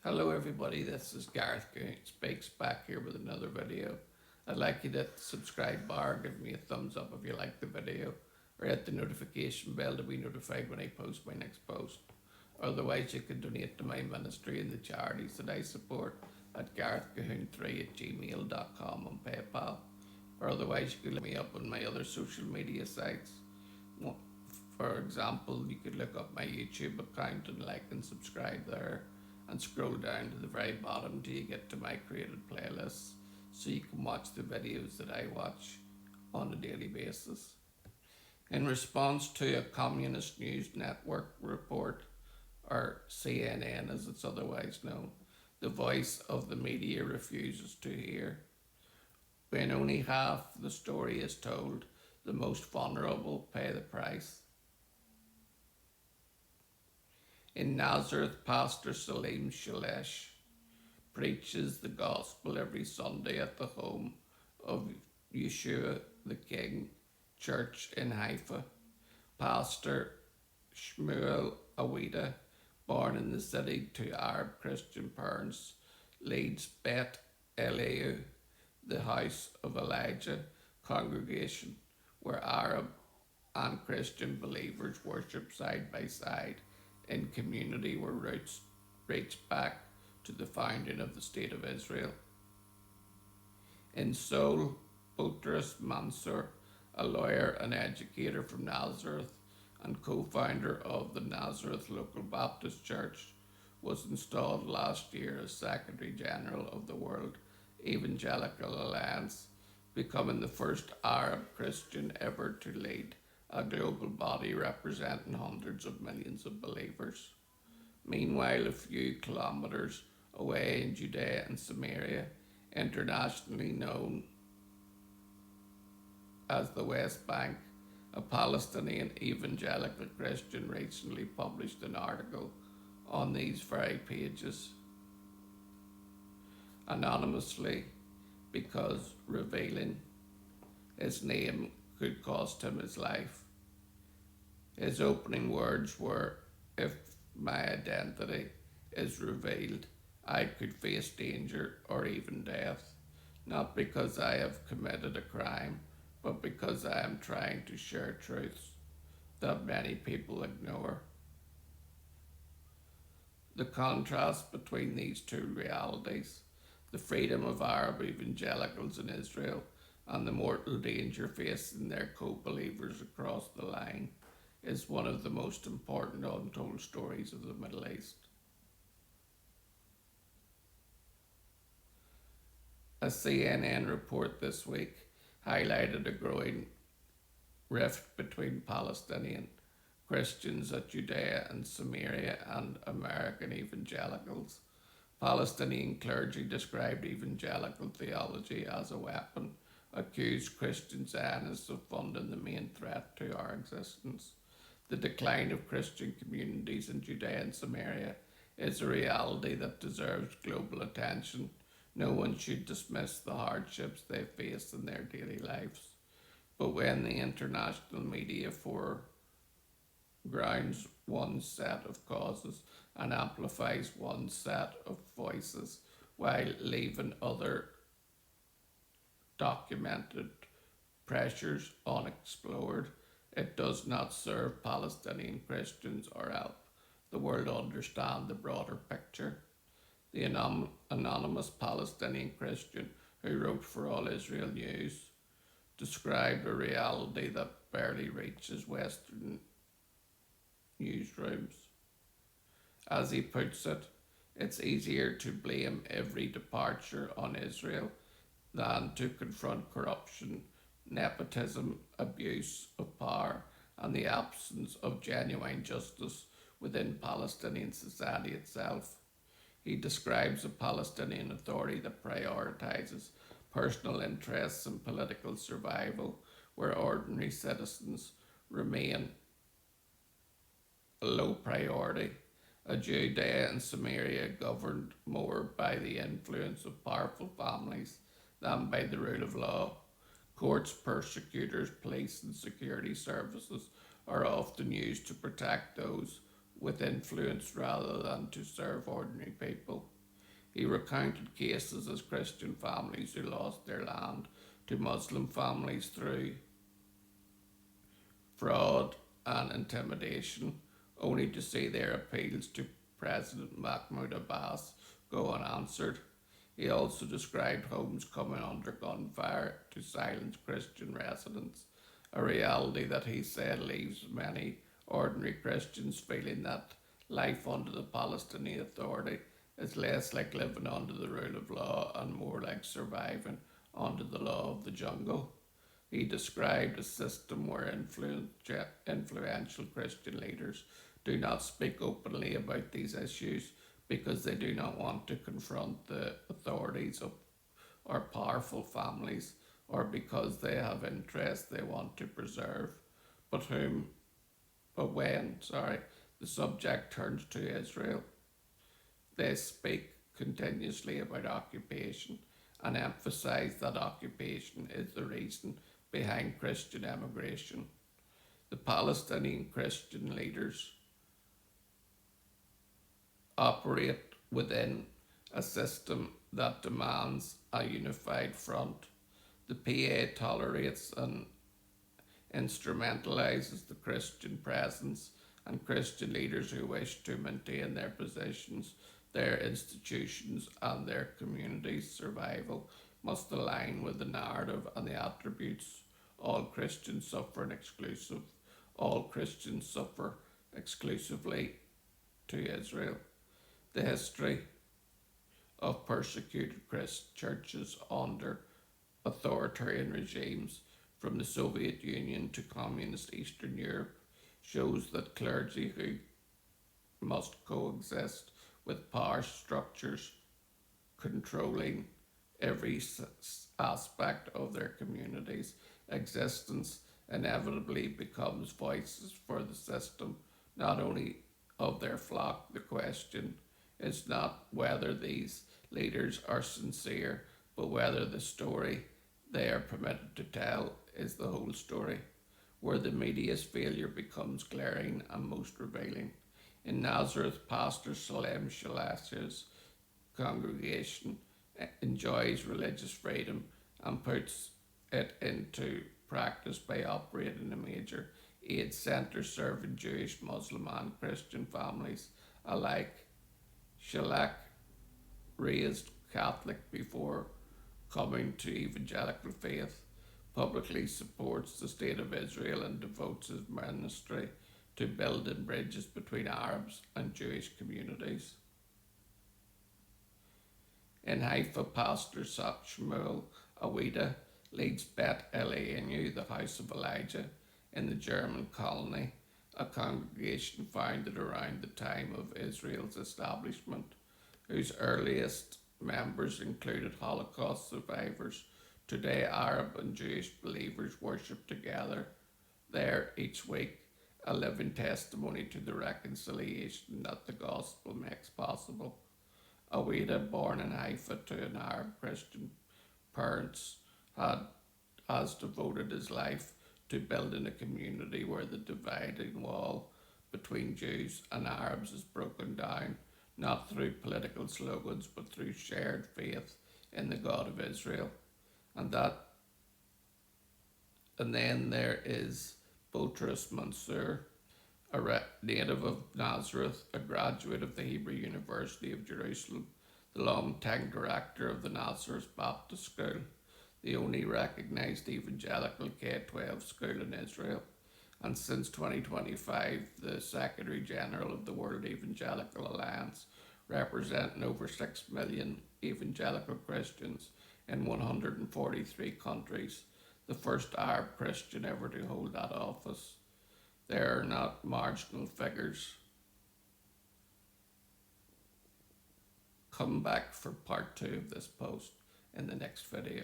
Hello everybody, this is Gareth Speaks back here with another video. I'd like you to hit the subscribe bar, give me a thumbs up if you like the video, or hit the notification bell to be notified when I post my next post. Otherwise you can donate to my ministry and the charities that I support at garethcahoon3@gmail.com on PayPal. Or otherwise you can look me up on my other social media sites. For example, you could look up my YouTube account and like and subscribe there, and scroll down to the very bottom till you get to my created playlists so you can watch the videos that I watch on a daily basis. In response to a Communist News Network report, or CNN as it's otherwise known, the voice of the media refuses to hear. When only half the story is told, the most vulnerable pay the price. In Nazareth, Pastor Salim Shalesh preaches the gospel every Sunday at the home of Yeshua the King Church in Haifa. Pastor Shmuel Awida, born in the city to Arab Christian parents, leads Bet Eliyahu, the House of Elijah congregation, where Arab and Christian believers worship side by side in community where roots reach back to the founding of the State of Israel. In Seoul, Boutros Mansour, a lawyer and educator from Nazareth and co-founder of the Nazareth Local Baptist Church, was installed last year as Secretary General of the World Evangelical Alliance, becoming the first Arab Christian ever to lead a global body representing hundreds of millions of believers. Meanwhile, a few kilometers away in Judea and Samaria, internationally known as the West Bank, a Palestinian evangelical Christian recently published an article on these very pages, anonymously, because revealing his name could cost him his life. His opening words were, "If my identity is revealed, I could face danger or even death, not because I have committed a crime, but because I am trying to share truths that many people ignore." The contrast between these two realities, the freedom of Arab evangelicals in Israel and the mortal danger facing their co-believers across the line, is one of the most important untold stories of the Middle East. A CNN report this week highlighted a growing rift between Palestinian Christians at Judea and Samaria and American evangelicals. Palestinian clergy described evangelical theology as a weapon, accused Christian Zionists of funding the main threat to our existence. The decline of Christian communities in Judea and Samaria is a reality that deserves global attention. No one should dismiss the hardships they face in their daily lives. But when the international media foregrounds one set of causes and amplifies one set of voices while leaving other documented pressures unexplored, it does not serve Palestinian Christians or help the world understand the broader picture. The anonymous Palestinian Christian who wrote for All Israel News described a reality that barely reaches Western newsrooms. As he puts it, it's easier to blame every departure on Israel than to confront corruption, nepotism, abuse of power, and the absence of genuine justice within Palestinian society itself. He describes a Palestinian Authority that prioritizes personal interests and political survival, where ordinary citizens remain a low priority. A Judea and Samaria governed more by the influence of powerful families than by the rule of law. Courts, prosecutors, police, and security services are often used to protect those with influence rather than to serve ordinary people. He recounted cases as Christian families who lost their land to Muslim families through fraud and intimidation, only to see their appeals to President Mahmoud Abbas go unanswered. He also described homes coming under gunfire to silence Christian residents, a reality that he said leaves many ordinary Christians feeling that life under the Palestinian Authority is less like living under the rule of law and more like surviving under the law of the jungle. He described a system where influential Christian leaders do not speak openly about these issues because they do not want to confront the authorities of, or powerful families, or because they have interests they want to preserve. But whom, but when, the subject turns to Israel, they speak continuously about occupation and emphasize that occupation is the reason behind Christian emigration. The Palestinian Christian leaders operate within a system that demands a unified front. The PA tolerates and instrumentalizes the Christian presence and Christian leaders who wish to maintain their positions, their institutions, and their communities' survival must align with the narrative and the attributes. All Christians suffer an exclusive. All Christians suffer exclusively to Israel. The history of persecuted Christian churches under authoritarian regimes from the Soviet Union to communist Eastern Europe shows that clergy who must coexist with power structures controlling every aspect of their community's existence inevitably becomes voices for the system, not only of their flock. The question is not whether these leaders are sincere, but whether the story they are permitted to tell is the whole story, where the media's failure becomes glaring and most revealing. In Nazareth, Pastor Salem Shalash's congregation enjoys religious freedom and puts it into practice by operating a major aid centre serving Jewish, Muslim, and Christian families alike. Shalak, raised Catholic before coming to evangelical faith, publicly supports the state of Israel and devotes his ministry to building bridges between Arabs and Jewish communities. In Haifa, Pastor Shmuel Awida leads Bet Eliyahu, the House of Elijah, in the German colony, a congregation founded around the time of Israel's establishment, whose earliest members included Holocaust survivors. Today, Arab and Jewish believers worship together there each week, a living testimony to the reconciliation that the gospel makes possible. Awida, born in Haifa to an Arab Christian parents, has devoted his life to building a community where the dividing wall between Jews and Arabs is broken down, not through political slogans, but through shared faith in the God of Israel. And then there is Boutros Mansour, a native of Nazareth, a graduate of the Hebrew University of Jerusalem, the long-time director of the Nazareth Baptist School, the only recognized evangelical K-12 school in Israel, and since 2025, the Secretary General of the World Evangelical Alliance, representing over 6 million evangelical Christians in 143 countries, the first Arab Christian ever to hold that office. They are not marginal figures. Come back for part 2 of this post in the next video.